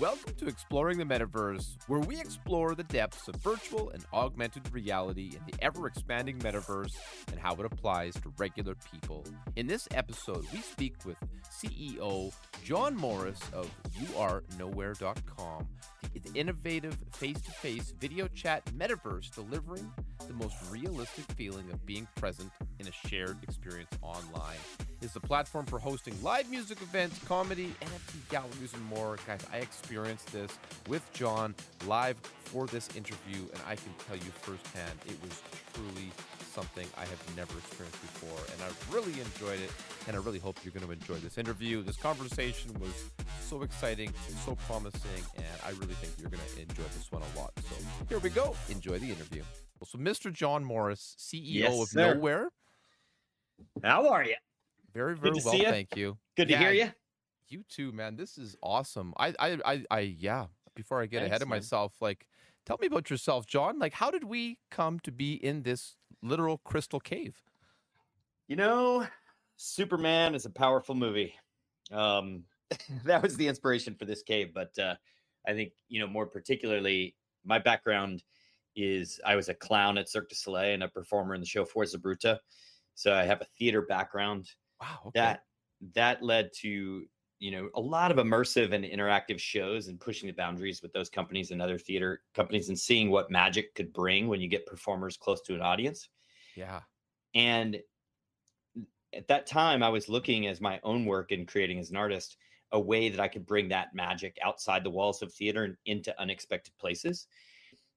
Welcome to Exploring the Metaverse, where we explore the depths of virtual and augmented reality in the ever-expanding metaverse and how it applies to regular people. In this episode, we speak with CEO John Morris of YouAreNowhere.com, the innovative face-to-face video chat metaverse delivering the most realistic feeling of being present in a shared experience online. It's a platform for hosting live music events, comedy, NFT galleries, and more. Guys, I experienced this with John live for this interview, and I can tell you firsthand, it was truly something I have never experienced before, and I really enjoyed it, and I really hope you're going to enjoy this interview. This conversation was so exciting, so promising, and I really think you're going to enjoy this one a lot. So here we go. Enjoy the interview. So Mr. John Morris, CEO of Nowhere. How are you? Very, very well, thank you. Good to hear you. You too, man. This is awesome. Yeah. Before I get ahead of myself, like, tell me about yourself, John. Like, how did we come to be in this literal crystal cave? You know, Superman is a powerful movie. That was the inspiration for this cave. But I think, more particularly, my background is I was a clown at Cirque du Soleil and a performer in the show Forza Bruta. So I have a theater background. Wow. Okay. That led to, a lot of immersive and interactive shows and pushing the boundaries with those companies and other theater companies and seeing what magic could bring when you get performers close to an audience. Yeah. And at that time, I was looking as my own work and creating as an artist, a way that I could bring that magic outside the walls of theater and into unexpected places.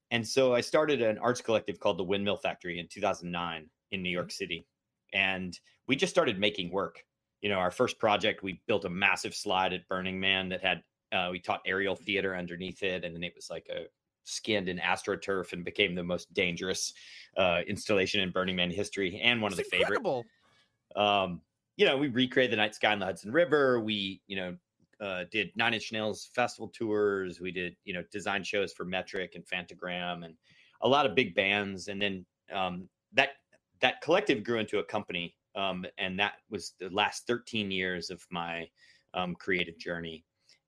And so I started an arts collective called the Windmill Factory in 2009 in New York City. And we just started making work. Our first project, we built a massive slide at Burning Man that had, we taught aerial theater underneath it. And then it was like skinned in AstroTurf and became the most dangerous installation in Burning Man history and one of the favorite. We recreated the night sky on the Hudson River. We, did Nine Inch Nails festival tours. We did, design shows for Metric and Fantagram and a lot of big bands. And then that collective grew into a company. And that was the last 13 years of my creative journey.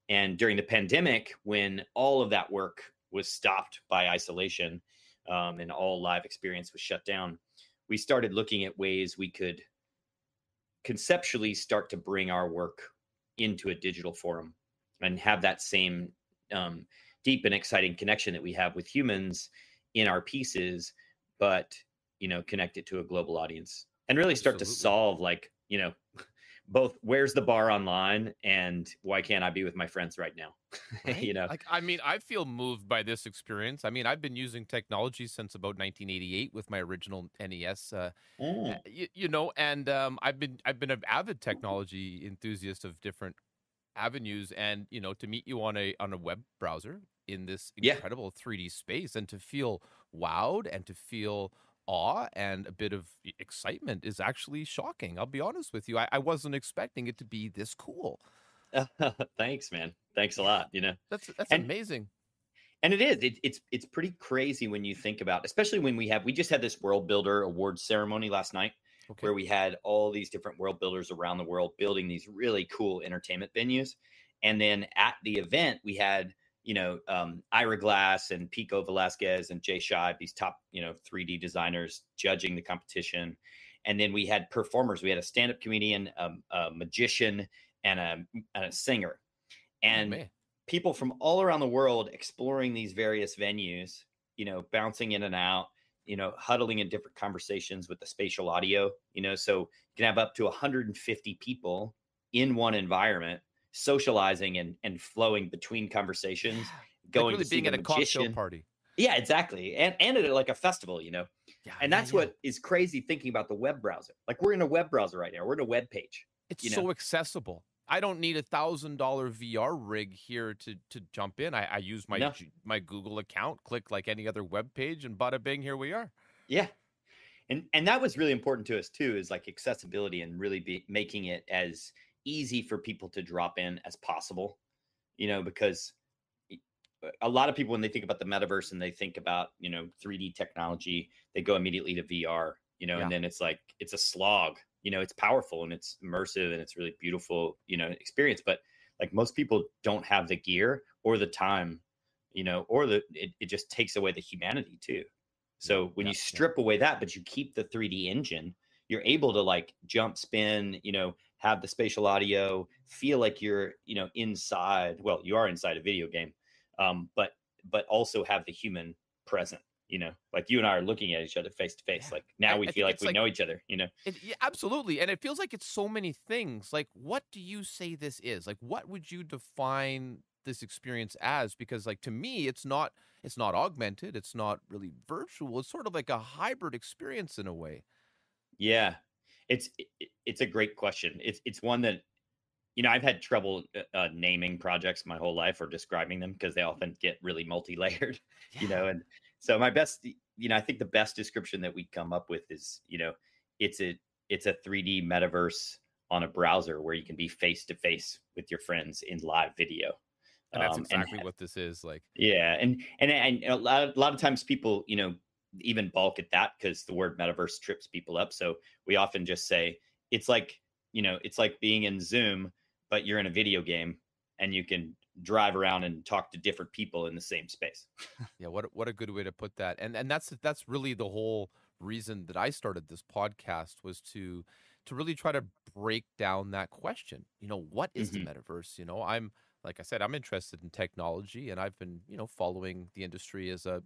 And during the pandemic, when all of that work was stopped by isolation and all live experience was shut down, we started looking at ways we could conceptually start to bring our work into a digital forum and have that same deep and exciting connection that we have with humans in our pieces, but connect it to a global audience and really start to solve both where's the bar online and why can't I be with my friends right now? Right? I feel moved by this experience. I've been using technology since about 1988 with my original NES, and I've been an avid technology enthusiast of different avenues, and to meet you on a web browser in this incredible 3D space and to feel wowed and to feel awe and a bit of excitement is actually shocking. I'll be honest with you. I wasn't expecting it to be this cool. Thanks, man. Thanks a lot. That's amazing. And it is. It's pretty crazy when you think about, especially when we just had this World Builder Awards ceremony last night, where we had all these different world builders around the world building these really cool entertainment venues. And then at the event, we had Ira Glass and Pico Velasquez and Jay Scheib, these top, 3D designers judging the competition. And then we had performers. We had a stand-up comedian, a magician, and a singer. And people from all around the world exploring these various venues, bouncing in and out, huddling in different conversations with the spatial audio, so you can have up to 150 people in one environment socializing and flowing between conversations, going really to see being the at a cocktail party. Yeah, exactly. And at like a festival, what is crazy thinking about the web browser. Like we're in a web browser right now. We're in a web page. It's so accessible. I don't need $1,000 VR rig here to jump in. I use my Google account, click like any other web page, and bada bing, here we are. Yeah. And that was really important to us too, is like accessibility and really making it as easy for people to drop in as possible, because a lot of people, when they think about the metaverse and they think about, 3D technology, they go immediately to VR, and then it's like, it's a slog, it's powerful and it's immersive and it's really beautiful, experience. But like most people don't have the gear or the time, or it just takes away the humanity too. Yeah, So when yeah, you yeah. strip away that, but you keep the 3D engine, you're able to like jump, spin, have the spatial audio, feel like you're, inside. Well, you are inside a video game, but also have the human present. Like you and I are looking at each other face to face. Yeah. Like now we I feel think like it's we like know each other. yeah, absolutely. And it feels like it's so many things. Like, what do you say this is? Like, what would you define this experience as? Because like to me, it's not augmented, it's not really virtual. It's sort of like a hybrid experience in a way. Yeah, it's a great question. It's one that I've had trouble naming projects my whole life or describing them because they often get really multi-layered. Yeah. And so my best, I think the best description that we come up with is, it's a 3D metaverse on a browser where you can be face to face with your friends in live video. And that's And exactly what this is. Like, yeah, and a lot of times people, even balk at that because the word metaverse trips people up. So we often just say it's like, it's like being in Zoom, but you're in a video game and you can drive around and talk to different people in the same space. yeah, what a good way to put that. And that's really the whole reason that I started this podcast, was to really try to break down that question. What is the Hmm. metaverse? I'm, like I said, I'm interested in technology, and I've been, following the industry as a,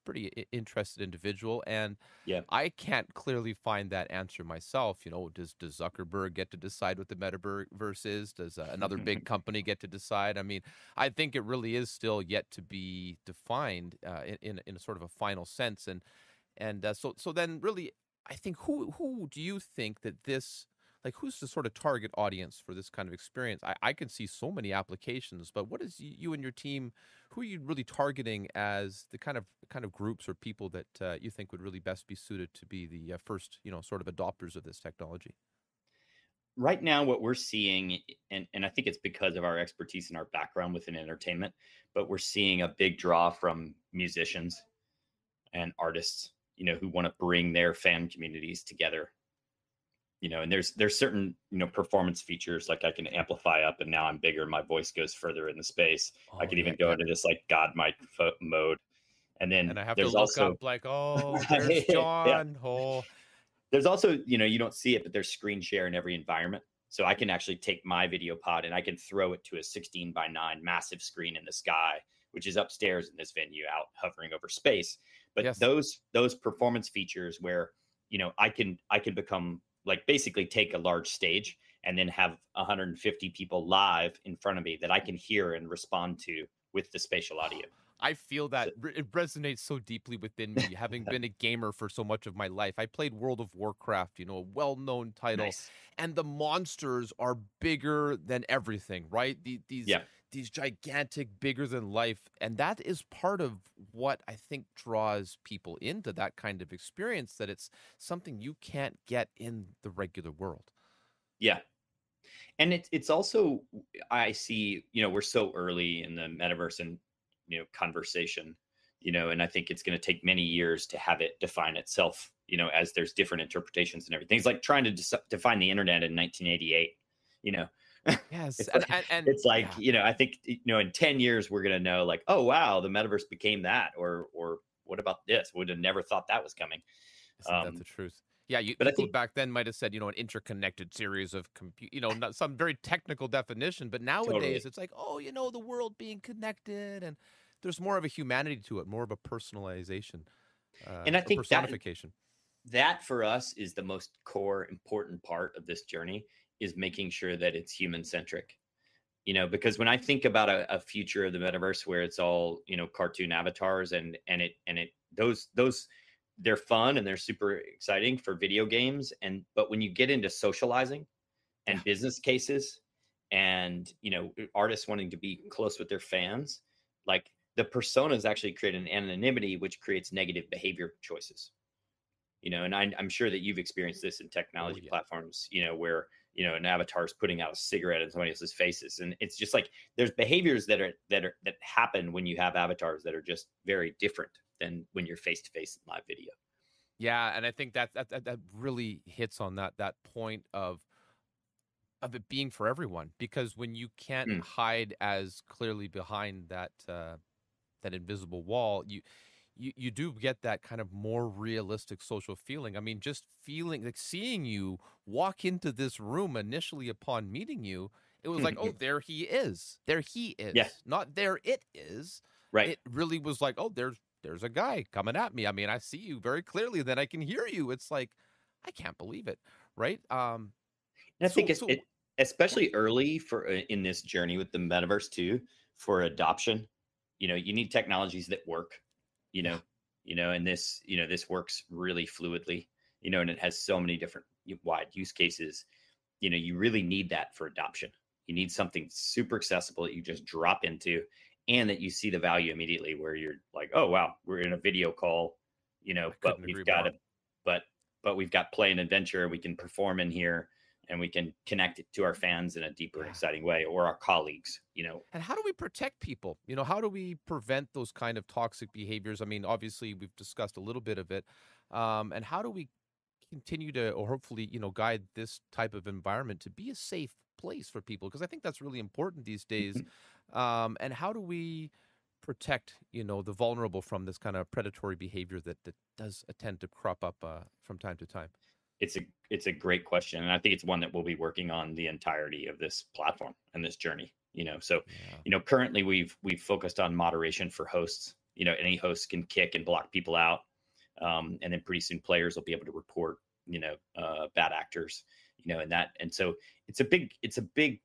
pretty interested individual, and Yeah. I can't clearly find that answer myself. Does Zuckerberg get to decide what the metaverse is? Does another big company get to decide? I mean, I think it really is still yet to be defined in a sort of a final sense. And so then really, I think, who do you think that this, like, who's the sort of target audience for this kind of experience? I can see so many applications, but what is you and your team, who are you really targeting as the kind of groups or people that you think would really best be suited to be the first, sort of adopters of this technology? Right now, what we're seeing, and I think it's because of our expertise and our background within entertainment, but we're seeing a big draw from musicians and artists, who want to bring their fan communities together. And there's certain, performance features, like I can amplify up and now I'm bigger, my voice goes further in the space. I Oh can yeah, even go yeah. into this like god mic mode. And then And I have to there's look also up like, oh, there's right, yeah, John. Oh, there's also, you don't see it, but there's screen share in every environment. So I can actually take my video pod and I can throw it to a 16:9 massive screen in the sky, which is upstairs in this venue out hovering over space. But yes. those performance features where, I can become like basically take a large stage and then have 150 people live in front of me that I can hear and respond to with the spatial audio. I feel So, that it resonates so deeply within me, having been a gamer for so much of my life. I played World of Warcraft, a well-known title, nice. and the monsters are bigger than everything, right? Yeah. These gigantic, bigger than life, and that is part of what I think draws people into that kind of experience. That it's something you can't get in the regular world. Yeah. And it's also, I see, we're so early in the metaverse and conversation, and I think it's going to take many years to have it define itself, as there's different interpretations and everything. It's like trying to define the internet in 1988. you know Yes, it's and like yeah, I think in 10 years we're going to know, like, oh wow, the metaverse became that, or what about this, would have never thought that was coming. isn't that um the truth? Yeah, but I people think back then might have said, an interconnected series of not some very technical definition, but nowadays totally. it's like, oh, the world being connected, and there's more of a humanity to it, more of a personalization, And I or think personification. that for us is the most core important part of this journey, is making sure that it's human centric. Because when I think about a future of the metaverse where it's all, cartoon avatars, and those they're fun and they're super exciting for video games, but when you get into socializing Yeah, and business cases and, artists wanting to be close with their fans, like, the personas actually create an anonymity which creates negative behavior choices. And I'm sure that you've experienced this in oh technology yeah. platforms, where, an avatar is putting out a cigarette in somebody else's faces. And it's just like, there's behaviors that happen when you have avatars that are just very different than when you're face to face in live video. Yeah, and I think that really hits on that point of of it being for everyone, because when you can't Mm. hide as clearly behind that invisible wall, you do get that kind of more realistic social feeling. I mean, just feeling like seeing you walk into this room initially upon meeting you, it was like, oh, there he is. There he Yeah, is. Not there it is. right. It really was like, oh, there's a guy coming at me. I mean, I see you very clearly, then I can hear you. It's like, I can't believe it, right? And I think So it's so yeah, especially early for in this journey with the metaverse too, for adoption. You need technologies that work. You yeah. know, and this works really fluidly. And it has so many different wide use cases. You really need that for adoption. You need something super accessible that you just drop into, and that you see the value immediately. Where you're like, oh wow, we're in a video call. I But couldn't we've agree got more. a but we've got play and adventure. We can perform in here, and we can connect it to our fans in a deeper and Yeah. exciting way, or our colleagues. And how do we protect people? How do we prevent those kind of toxic behaviors? I mean, obviously, we've discussed a little bit of it. And how do we continue to, or hopefully, guide this type of environment to be a safe place for people? Because I think that's really important these days. And how do we protect, the vulnerable from this kind of predatory behavior that does tend to crop up from time to time? It's a great question, and I think it's one that we'll be working on the entirety of this platform and this journey. So Yeah. currently we've focused on moderation for hosts. Any host can kick and block people out, and then pretty soon players will be able to report bad actors. And so it's a big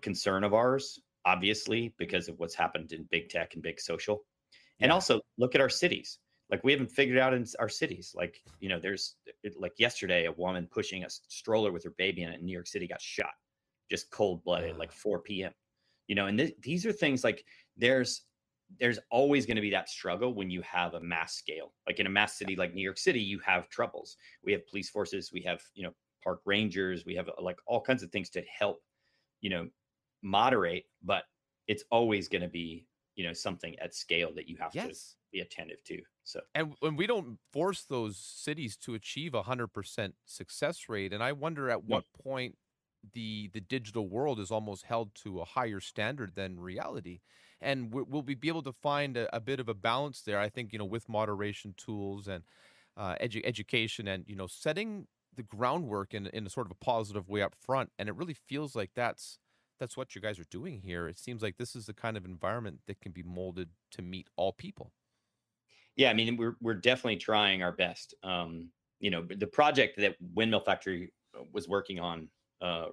concern of ours, obviously, because of what's happened in big tech and big social. And Yeah. also look at our cities. Like, we haven't figured out in our cities. Like, like yesterday, a woman pushing a stroller with her baby in it in New York City got shot, just cold blooded, Uh, like 4 p.m. And these are things like, there's always going to be that struggle when you have a mass scale. Like, in a mass yeah. city like New York City, you have troubles. We have police forces, we have park rangers, we have like all kinds of things to help you know moderate, but it's always going to be something at scale that you have to Yes. be attentive to. So And when we don't force those cities to achieve 100% success rate, and I wonder at no. what point the digital world is almost held to a higher standard than reality, and will we be able to find a bit of a balance there? I think with moderation tools and education, and setting the groundwork in a sort of a positive way up front, and it really feels like that's what you guys are doing here. It seems like this is the kind of environment that can be molded to meet all people. Yeah, I mean, we're definitely trying our best. The project that Windmill Factory was working on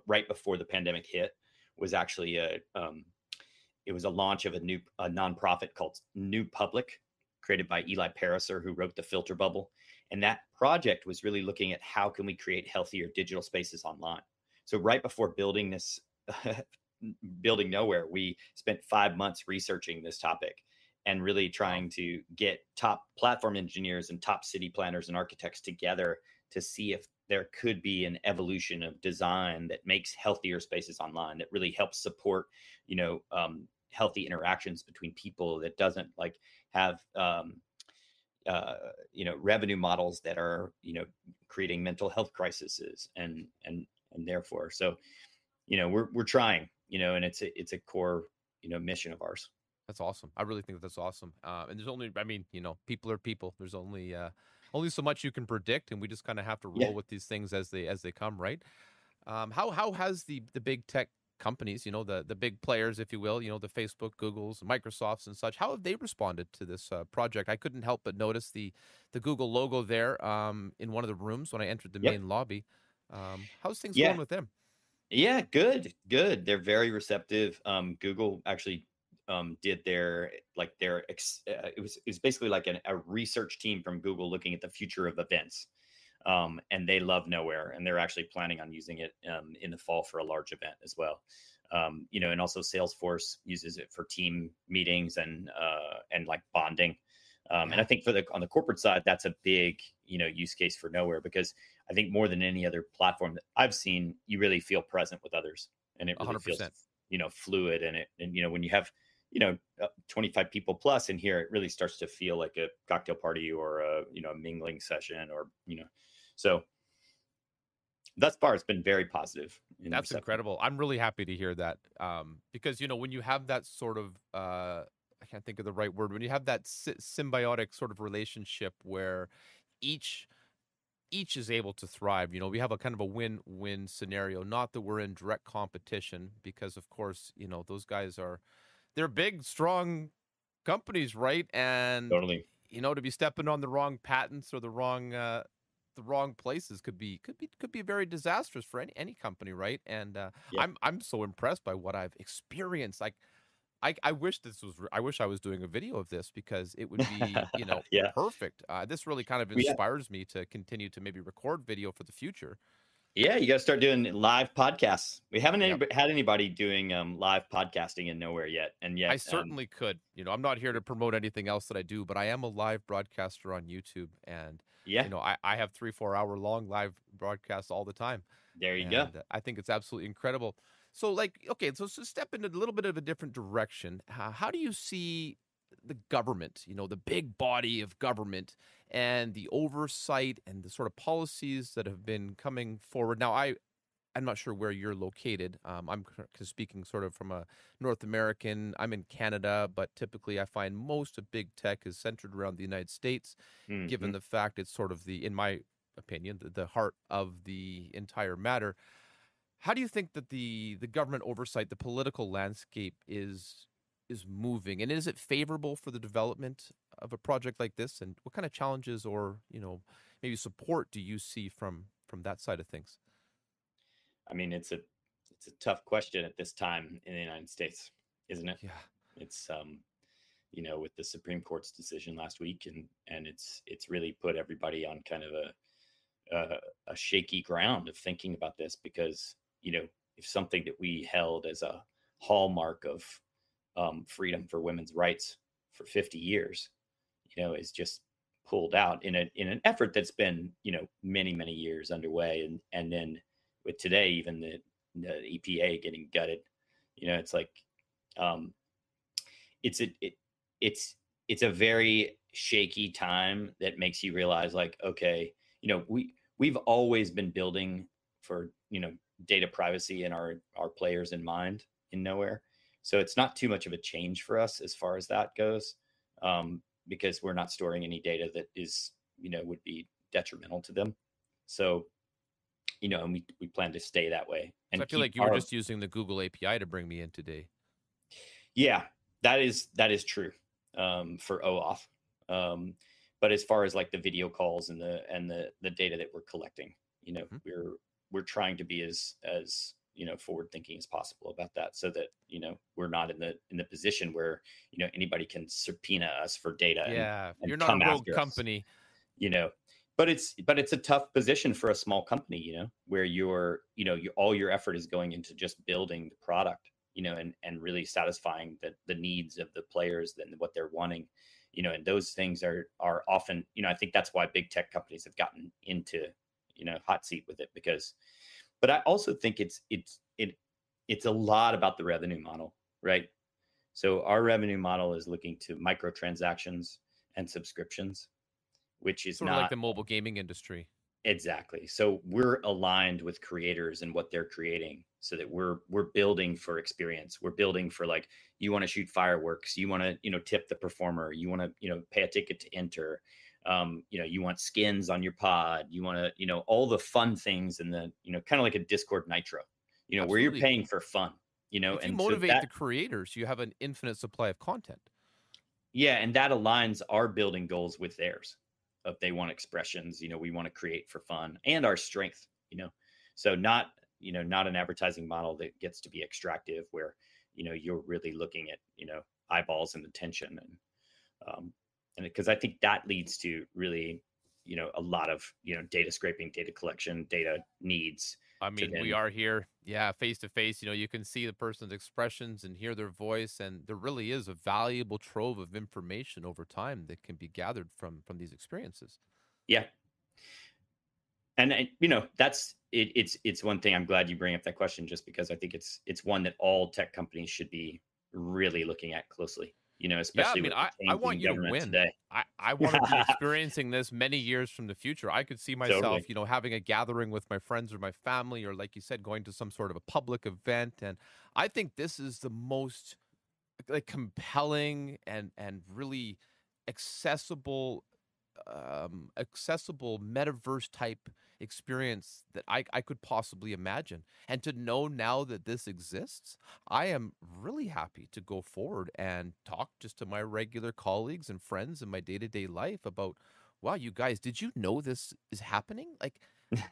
right before the pandemic hit was actually it was a launch of a nonprofit called New Public, created by Eli Pariser, who wrote The Filter Bubble. And that project was really looking at how can we create healthier digital spaces online. So right before building this building Nowhere, we spent 5 months researching this topic and really Wow. trying to get top platform engineers and top city planners and architects together to see if there could be an evolution of design that makes healthier spaces online, that really helps support healthy interactions between people, that doesn't like have revenue models that are creating mental health crises, and therefore, so we're trying, and it's a core mission of ours. That's awesome. I really think that's awesome. And there's only, I mean, people are people. There's only so much you can predict, and we just kind of have to Yeah. roll with these things as they come, right? How has the big tech companies, the big players, if you will, the Facebook, Googles, Microsofts, and such, how have they responded to this project? I couldn't help but notice the Google logo there in one of the rooms when I entered the Yep. main lobby. How's things Yeah. going with them? Yeah, good. They're very receptive. Google actually did it was basically like a research team from Google looking at the future of events. And they love Nowhere, and they're actually planning on using it in the fall for a large event as well. And also Salesforce uses it for team meetings and like bonding. And I Yeah, think on the corporate side, that's a big use case for Nowhere, because I think more than any other platform that I've seen, you really feel present with others, and it really feels 100%. fluid. And when you have 25 people plus in here, it really starts to feel like a cocktail party, or a mingling session, or so thus far, it's been very positive in That's reception. incredible. I'm really happy to hear that, because when you have that sort of I can't think of the right word, when you have that symbiotic sort of relationship where each each is able to thrive. We have a kind of a win-win scenario. Not that we're in direct competition, because of course, those guys they're big, strong companies, right? And Totally. to be stepping on the wrong patents or the wrong places could be very disastrous for any company, right? And Yeah. I'm so impressed by what I've experienced. Like, I wish I wish I was doing a video of this, because it would be Yeah. perfect. This really kind of Yeah. inspires me to continue to maybe record video for the future. Yeah. You got to start doing live podcasts. We haven't Yep. had anybody doing live podcasting in nowhere yet. And I yet, certainly could. I'm not here to promote anything else that I do, but I am a live broadcaster on YouTube, and yeah, I have 3-4 hour long live broadcasts all the time, there you go. and I think it's absolutely incredible. So, like, okay, so step into a little bit of a different direction. How do you see the government, the big body of government, and the oversight and the sort of policies that have been coming forward? Now, I'm not sure where you're located. I'm speaking sort of from a North American. I'm in Canada, but typically I find most of big tech is centered around the United States, given Mhm. the fact it's sort of in my opinion, the heart of the entire matter. How do you think that the government oversight, the political landscape is moving, and is it favorable for the development of a project like this? And what kind of challenges or maybe support do you see from that side of things? I mean, it's a tough question at this time in the United States, isn't it? Yeah, It's with the Supreme Court's decision last week, and it's really put everybody on kind of a shaky ground of thinking about this, because if something that we held as a hallmark of freedom for women's rights for 50 years, is just pulled out in an effort that's been many years underway, and then with today even the EPA getting gutted, it's like um, it's it's it's a very shaky time that makes you realize, like, okay, we've always been building for data privacy and our players in mind in nowhere, so it's not too much of a change for us as far as that goes, because we're not storing any data that is would be detrimental to them. So and we plan to stay that way so I and feel keep like you were our. just using the Google API to bring me in today. Yeah, that is true, for OAuth. But as far as like the video calls and the data that we're collecting, Mhm. we're trying to be as forward thinking as possible about that, so that we're not in the position where anybody can subpoena us for data and Yeah, you're and not a come rogue after us. company. you know but it's a tough position for a small company, where all your effort is going into just building the product, and really satisfying the needs of the players and what they're wanting, and those things are often, I think that's why big tech companies have gotten into hot seat with it, because, but I also think it's a lot about the revenue model, right? So our revenue model is looking to microtransactions and subscriptions, which is Sort of like not. the mobile gaming industry. Exactly. So we're aligned with creators and what they're creating, so that we're building for experience. We're building for, like, you want to shoot fireworks, you want to tip the performer, you want to pay a ticket to enter, you want skins on your pod, you want to all the fun things, and the kind of like a Discord Nitro, where you're Absolutely. paying for fun, If you and so motivate that. the creators, you have an infinite supply of content. Yeah, and that aligns our building goals with theirs. If they want expressions, we want to create for fun and our strength, So not an advertising model that gets to be extractive, where you're really looking at eyeballs and attention, and because I think that leads to really a lot of data scraping, data collection, data needs I to mean, we then. are here, yeah, face to face. You can see the person's expressions and hear their voice, and there really is a valuable trove of information over time that can be gathered from these experiences. Yeah, and that's it, it's one thing. I'm glad you bring up that question, just because I think it's one that all tech companies should be really looking at closely. Yeah, I especially mean, with the I want changing you to government win. today. I want to be experiencing this many years from the future. I could see myself, Totally. having a gathering with my friends or my family, or like you said, going to some sort of a public event. And I think this is the most like compelling and really accessible accessible metaverse type experience that I could possibly imagine. And to know now that this exists, I am really happy to go forward and talk just to my regular colleagues and friends in my day-to-day life about, wow, you guys, did you know this is happening? Like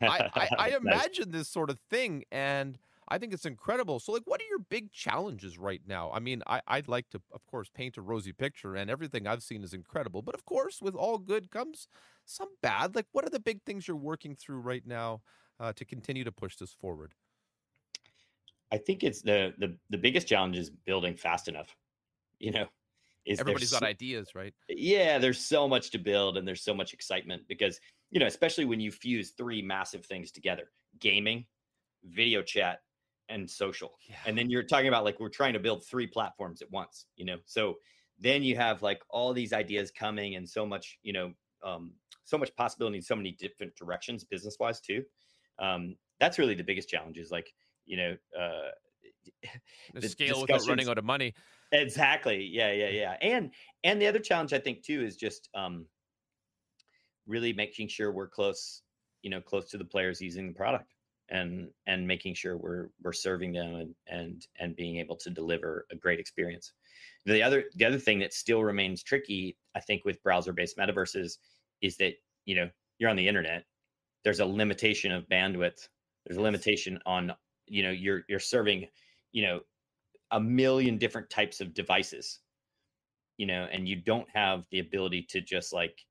I Nice. imagine this sort of thing, and I think it's incredible. So, like, what are your big challenges right now? I mean, I'd like to, of course, paint a rosy picture, and everything I've seen is incredible. But of course, with all good comes some bad. Like, what are the big things you're working through right now to continue to push this forward? I think it's the biggest challenge is building fast enough. You know, is Everybody's there's got ideas, right? yeah, there's so much to build and there's so much excitement because, especially when you fuse three massive things together: gaming, video chat, and social. Yeah. And then you're talking about like we're trying to build three platforms at once. So then you have like all these ideas coming and so much, so much possibility in so many different directions, business wise too. That's really the biggest challenge is like, you know, uh, The the scale without running discussions. out of money. Exactly. Yeah, yeah, yeah. And the other challenge I think too is just really making sure we're close, close to the players using the product and making sure we're serving them and being able to deliver a great experience. The other thing that still remains tricky, I think, with browser-based metaverses is that, you're on the internet. There's a limitation of bandwidth. There's a Yes. limitation on, you're serving, you know, a million different types of devices, and you don't have the ability to just like,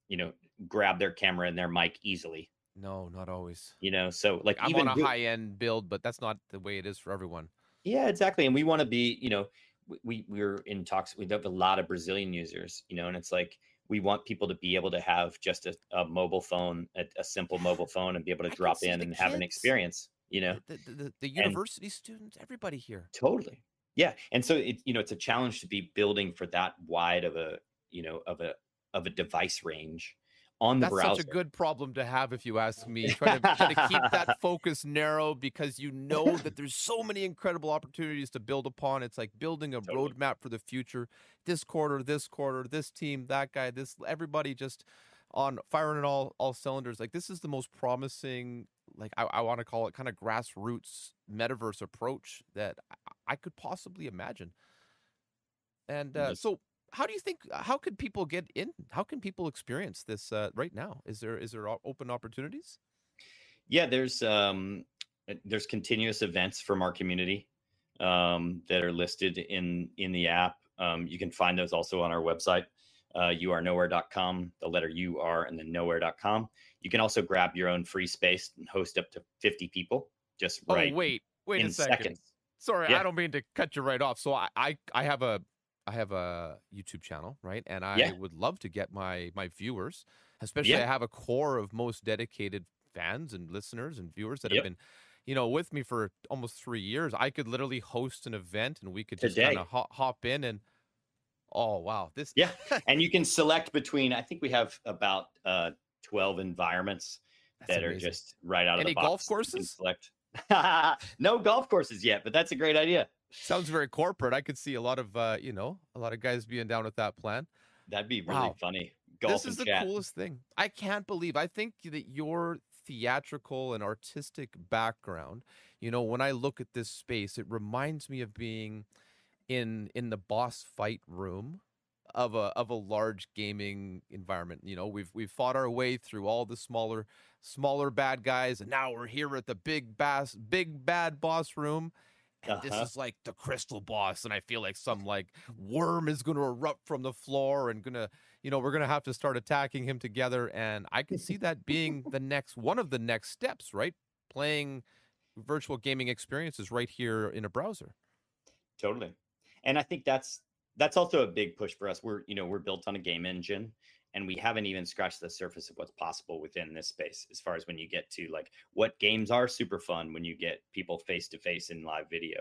you know, grab their camera and their mic easily, No, not always. so Like, like I'm on even a high end build, but that's not the way it is for everyone. yeah, exactly. And we want to be, we're in talks. We have a lot of Brazilian users, and it's like we want people to be able to have just a mobile phone, a simple mobile phone, and be able to I can drop see in the and have an kids, experience, the and university students, everybody here. totally, yeah. And so it's a challenge to be building for that wide of a, of a device range on the That's such a browser. good problem to have, if you ask me. Try to keep that focus narrow because you know that there's so many incredible opportunities to build upon. It's like building a Totally. roadmap for the future. This quarter, this team, that guy, this everybody just on firing on all cylinders. Like this is the most promising, like I want to call it kind of grassroots metaverse approach that I could possibly imagine. And Yes. so, how do you think? How could people get in? How can people experience this right now? Is there open opportunities? Yeah, there's continuous events from our community that are listed in the app. You can find those also on our website, youarenowhere.com, the letter UR and then nowhere.com. You can also grab your own free space and host up to 50 people just Oh, right wait a in second. seconds. Sorry, Yeah, I don't mean to cut you right off. So I have a YouTube channel, right? And I yeah, would love to get my viewers, especially yeah, I have a core of most dedicated fans and listeners and viewers that have yep. been, with me for almost 3 years. I could literally host an event and we could just kind Today. of hop in and oh wow, this Yeah. And you can select between, I think we have about 12 environments that's that are amazing. just right out of the Any golf box that you can courses? select. No golf courses yet, but that's a great idea. Sounds very corporate. I could see a lot of a lot of guys being down with that plan. That'd be really Wow. funny. This Golf is and the chat. coolest thing. I can't believe. I think that your theatrical and artistic background, when I look at this space, it reminds me of being in the boss fight room of a large gaming environment. We've fought our way through all the smaller bad guys, and now we're here at the big bad boss room. And this Uh-huh. is like the crystal boss, and I feel like some like worm is going to erupt from the floor and we're gonna have to start attacking him together. And I could see that being one of the next steps, right? Playing virtual gaming experiences right here in a browser. Totally. And I think that's also a big push for us. We're built on a game engine and we haven't even scratched the surface of what's possible within this space as far as when you get to like what games are super fun when you get people face to face in live video,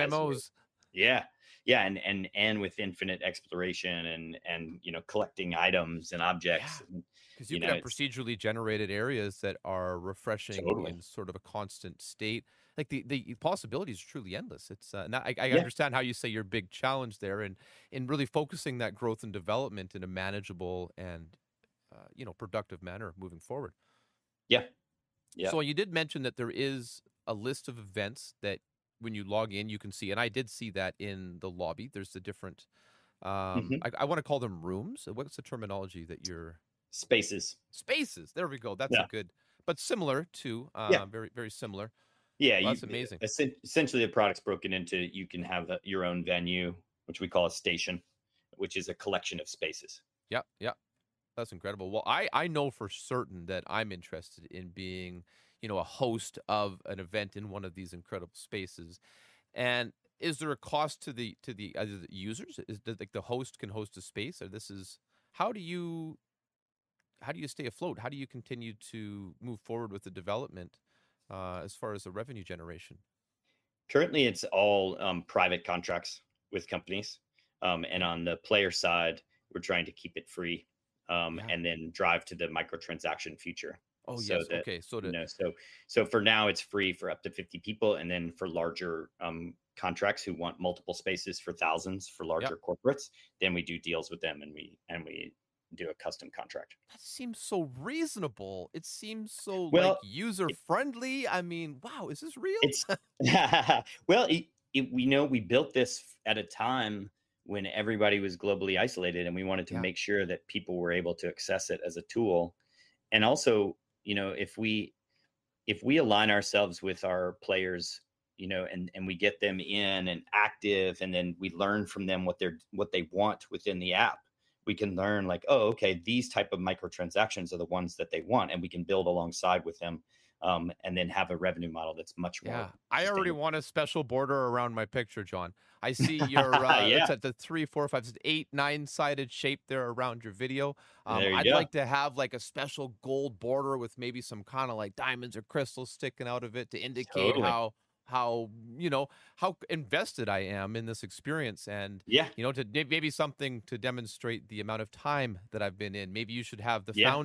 as we're MMOs. Yeah. Yeah. And with infinite exploration and collecting items and Yeah. objects. And, Because you could have it's procedurally generated areas that are refreshing totally. in sort of a constant state. Like the possibilities are truly endless. It's and I Yeah. understand how you say your big challenge there, and in really focusing that growth and development in a manageable and productive manner moving forward. Yeah. Yeah. So you did mention that there is a list of events that when you log in you can see, and I did see that in the lobby. There's the different Hmm. I want to call them rooms. What's the terminology that you're Spaces. spaces? There we go. That's a Yeah. good, but similar to Yeah. very very similar. Yeah. Well, that's amazing. Essentially the product's broken into, you can have your own venue, which we call a station, which is a collection of spaces. Yeah, yeah. That's incredible. Well, I know for certain that I'm interested in being, a host of an event in one of these incredible spaces. And is there a cost to the either the users? Is like the host can host a space, or this is how do you stay afloat? How do you continue to move forward with the development as far as the revenue generation? Currently, it's all private contracts with companies. And Okay. on the player side, we're trying to keep it free, Yeah. and then drive to the microtransaction future. Oh So yes. that, Okay. So to so for now, it's free for up to 50 people. And then for larger contracts who want multiple spaces for thousands for yeah. larger corporates, then we do deals with them, and we do a custom contract. That seems so reasonable. It seems so like Well, user friendly. I mean, wow, is this real? it's well, we built this at a time when everybody was globally isolated, and we wanted to Yeah. make sure that people were able to access it as a tool. And also, if we align ourselves with our players, and we get them in and active, and then we learn from them what they want within the app, we can learn like, oh, okay, these type of microtransactions are the ones that they want, and we can build alongside with them, and then have a revenue model that's much more Yeah, I already sustainable. want a special border around my picture, John. I see your it's Yeah, at the 3, 4, 5, 6, 8, 9 sided shape there around your video. there you I'd go. like to have like a special gold border with maybe some kind of like diamonds or crystals sticking out of it to indicate Totally. how how invested I am in this experience, and Yeah, maybe something to demonstrate the amount of time that I've been in. Maybe you should have yeah,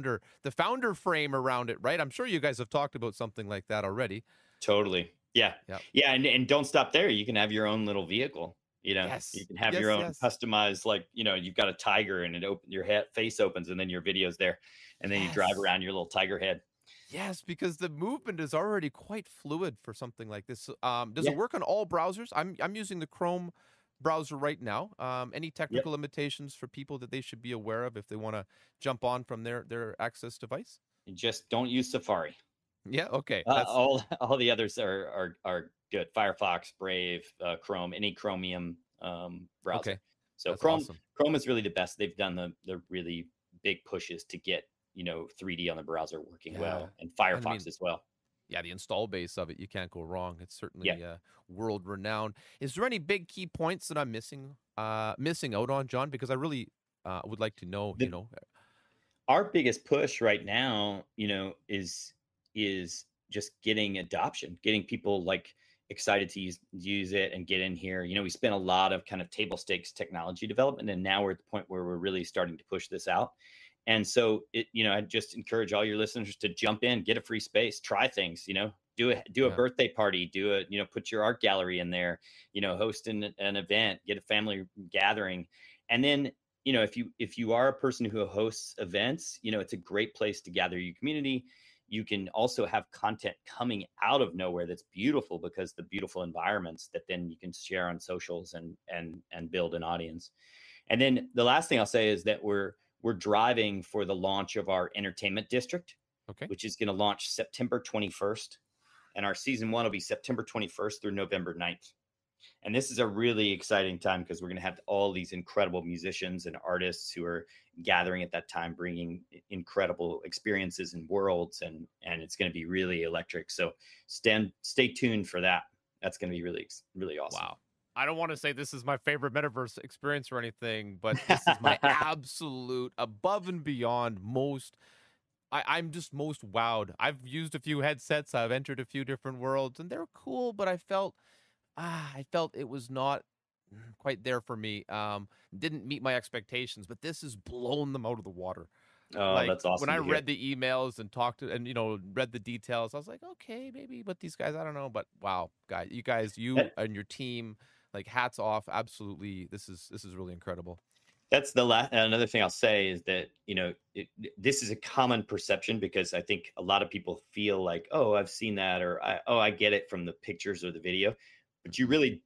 the founder frame around it, right? I'm sure you guys have talked about something like that already. totally. Yeah, Yeah. yeah, and don't stop there. You can have your own little vehicle. You Yes. can have your Yes, own yes. customized, like, you've got a tiger, and your head face opens, and then your video's there, and then you drive Yes. around your little tiger head. Yes, because the movement is already quite fluid for something like this. Does it Yeah. work on all browsers? I'm using the Chrome browser right now. Any Yep. technical limitations for people that they should be aware of if they want to jump on from their access device? You just don't use Safari. Yeah, okay. That's All the others are good. Firefox, Brave, Chrome, any Chromium okay. browser. So That's awesome. Chrome is really the best. They've done the really big pushes to get 3D on the browser working Yeah. well, and And I Firefox mean, as well. yeah, the install base of it, you can't go wrong. It's Yeah. certainly world renowned. Is there any big key points that I'm missing out on, John? Because I really would like to know, The Our biggest push right now, is just getting adoption, getting people like excited to use it and get in here. We spent a lot of kind of table stakes technology development, and now we're at the point where we're really starting to push this out. And so I just encourage all your listeners to jump in, get a free space, try things, do a Yeah. birthday party, put your art gallery in there, host an event, get a family gathering. And then, if you are a person who hosts events, it's a great place to gather your community. You can also have content coming out of nowhere that's beautiful, because the beautiful environments that then you can share on socials and build an audience. And then the last thing I'll say is that we're driving for the launch of our entertainment district, Okay. which is going to launch September 21st. And our season one will be September 21st through November 9th. And this is a really exciting time, because we're going to have all these incredible musicians and artists who are gathering at that time, bringing incredible experiences and worlds, and it's going to be really electric. So stay tuned for that. That's going to be really, really awesome. Wow. I don't want to say this is my favorite metaverse experience or anything, but this is my absolute above and beyond most. I'm just most wowed. I've used a few headsets. I've entered a few different worlds, and they're cool, but I felt it was not quite there for me. Didn't meet my expectations, but this has blown them out of the water. Oh, Like that's when awesome I to hear. read the emails and talked to and read the details, I was like, okay, maybe, but these guys, I don't know. But wow, guys, you That and your team, like hats off. Absolutely, this is really incredible. that's the another thing I'll say is that, this is a common perception because I think a lot of people feel like, oh, I've seen that, or I get it from the pictures or the video. But you Mhm. really,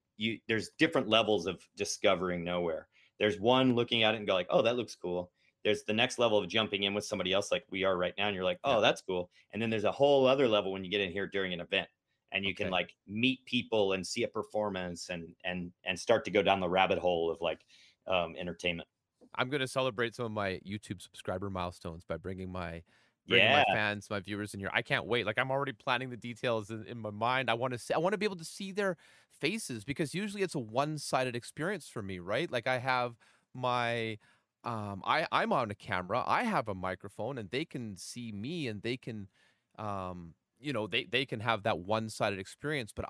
there's different levels of discovering nowhere. There's one looking at it and go like, oh, that looks cool. There's the next level of jumping in with somebody else like we are right now, and you're like, Yeah. oh, that's cool. And then there's a whole other level when you get in here during an event, and you can Okay. like meet people and see a performance and start to go down the rabbit hole of like entertainment. I'm gonna celebrate some of my YouTube subscriber milestones by bringing my Yeah. fans, my viewers in here. I can't wait. Like I'm already planning the details in my mind. I want to be able to see their faces because usually it's a one-sided experience for me, right? Like I have my I'm on a camera, I have a microphone, and they can see me and they can they can have that one-sided experience. But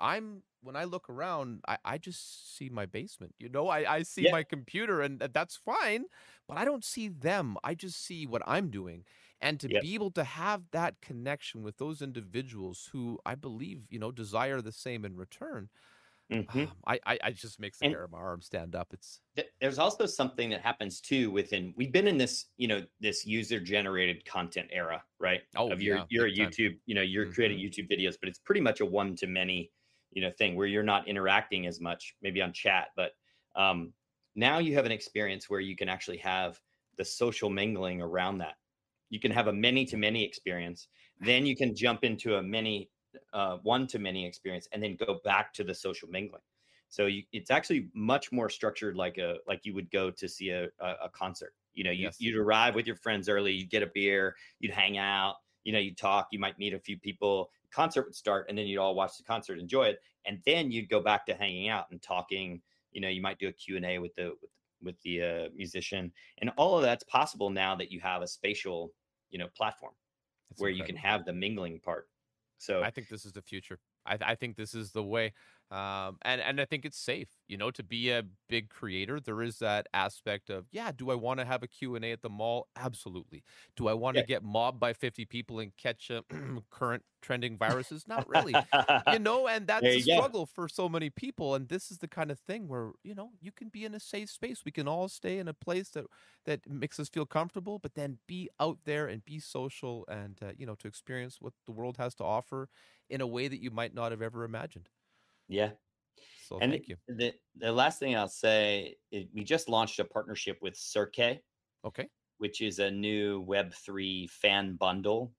when I look around, I just see my basement. I see Yeah. my computer and that's fine, but I don't see them. I just see what I'm doing. And to Yep. be able to have that connection with those individuals who I believe, desire the same in return, Hmm. I just makes the And hair on my arm stand up. It's there's also something that happens too within. We've been in this, this user generated content era, right? oh Of yeah, you're a big time. YouTube, you're Hmm. creating YouTube videos, but it's pretty much a one to many, thing where you're not interacting as much, maybe on chat, but um, now you have an experience where you can actually have the social mingling around that. You can have a many to Yeah. many experience, then you can jump into a many one to many experience, and then go back to the social mingling. So it's actually much more structured, like you would go to see a concert. Yes. You'd arrive with your friends early, you'd get a beer, you'd hang out, you'd talk, you might meet a few people. Concert would start, and then you'd all watch the concert, enjoy it, and then you'd go back to hanging out and talking. You might do a Q&A with the musician, and all of that's possible now that you have a spatial platform It's where you can incredible. have the mingling part. So I think this is the future. I think this is the way, and I think it's safe. To be a big creator, there is that aspect of yeah. Do I want to have a Q&A at the mall? Absolutely. Do I want to yeah. get mobbed by 50 people and catch current trending viruses? Not really. And There that's a you go. struggle for so many people. And this is the kind of thing where you can be in a safe space. We can all stay in a place that makes us feel comfortable, but then be out there and be social and to experience what the world has to offer in a way that you might not have ever imagined. Yeah. So And thank you. the last thing I'll say is we just launched a partnership with Cirque, Okay. which is a new Web3 fan bundle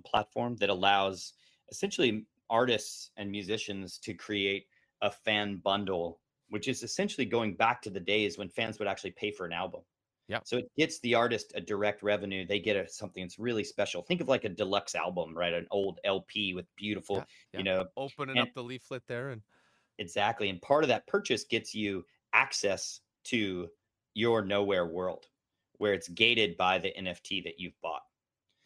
platform that allows essentially artists and musicians to create a fan bundle, which is essentially going back to the days when fans would actually pay for an album. Yeah. So it gets the artist a direct revenue. They get something that's really special. Think of like a deluxe album, right? An old LP with Yeah. beautiful, Yeah. Opening and up the leaflet there and exactly. And part of that purchase gets you access to your nowhere world where it's gated by the NFT that you've bought.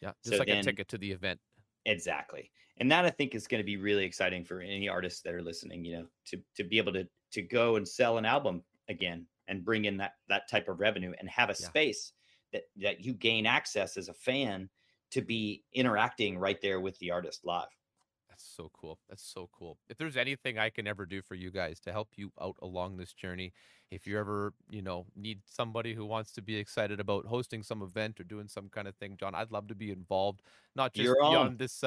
yeah, just So like a then, ticket to the event. exactly. And that I think is going to be really exciting for any artists that are listening, to be able to go and sell an album again and bring in that type of revenue and have a Yeah. space that you gain access as a fan to be interacting right there with the artist live. That's so cool. That's so cool. If there's anything I can ever do for you guys to help you out along this journey, if you ever, need somebody who wants to be excited about hosting some event or doing some kind of thing, John, I'd love to be involved, not just You're on. beyond this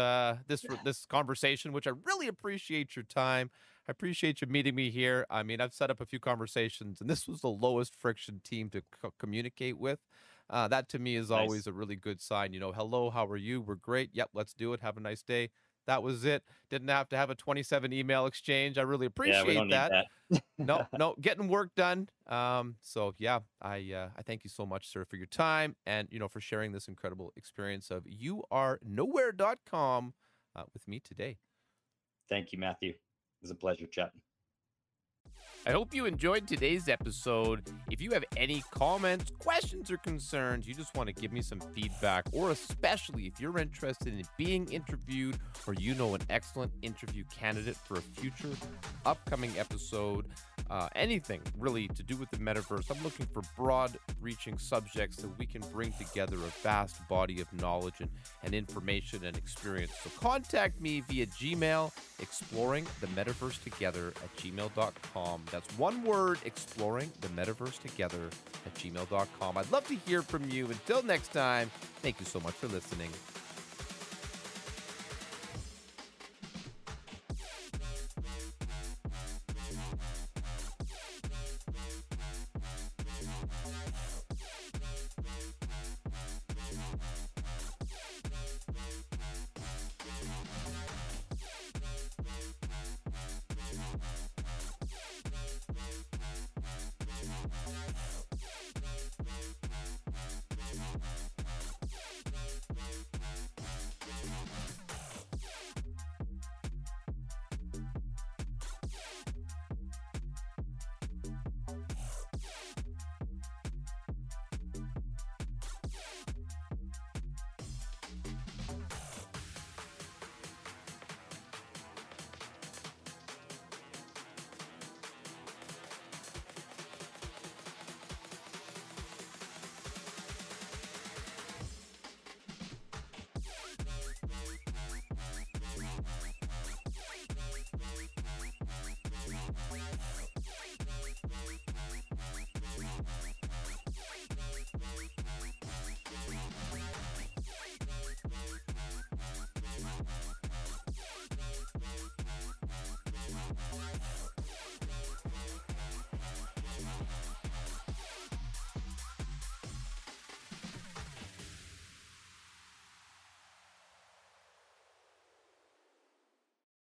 conversation, which I really appreciate your time. I appreciate you meeting me here. I mean, I've set up a few conversations, and this was the lowest friction team to communicate with. That to me is Nice. always a really good sign. Hello, how are you? We're great. Yep, let's do it. Have a nice day. That was it. Didn't have to have a 27 email exchange. I really Yeah, we don't appreciate need that. that. No, no, getting work done. So yeah, I thank you so much, sir, for your time and for sharing this incredible experience of youarenowhere.com with me today. Thank you, Matthew. It was a pleasure chatting. I hope you enjoyed today's episode. If you have any comments, questions, or concerns, you just want to give me some feedback, or especially if you're interested in being interviewed or you know an excellent interview candidate for a future upcoming episode, anything really to do with the metaverse, I'm looking for broad-reaching subjects that we can bring together a vast body of knowledge and information and experience. So contact me via Gmail, ExploringTheMetaverseTogether@gmail.com. That's one word, ExploringTheMetaverseTogether@gmail.com. I'd love to hear from you. Until next time, thank you so much for listening.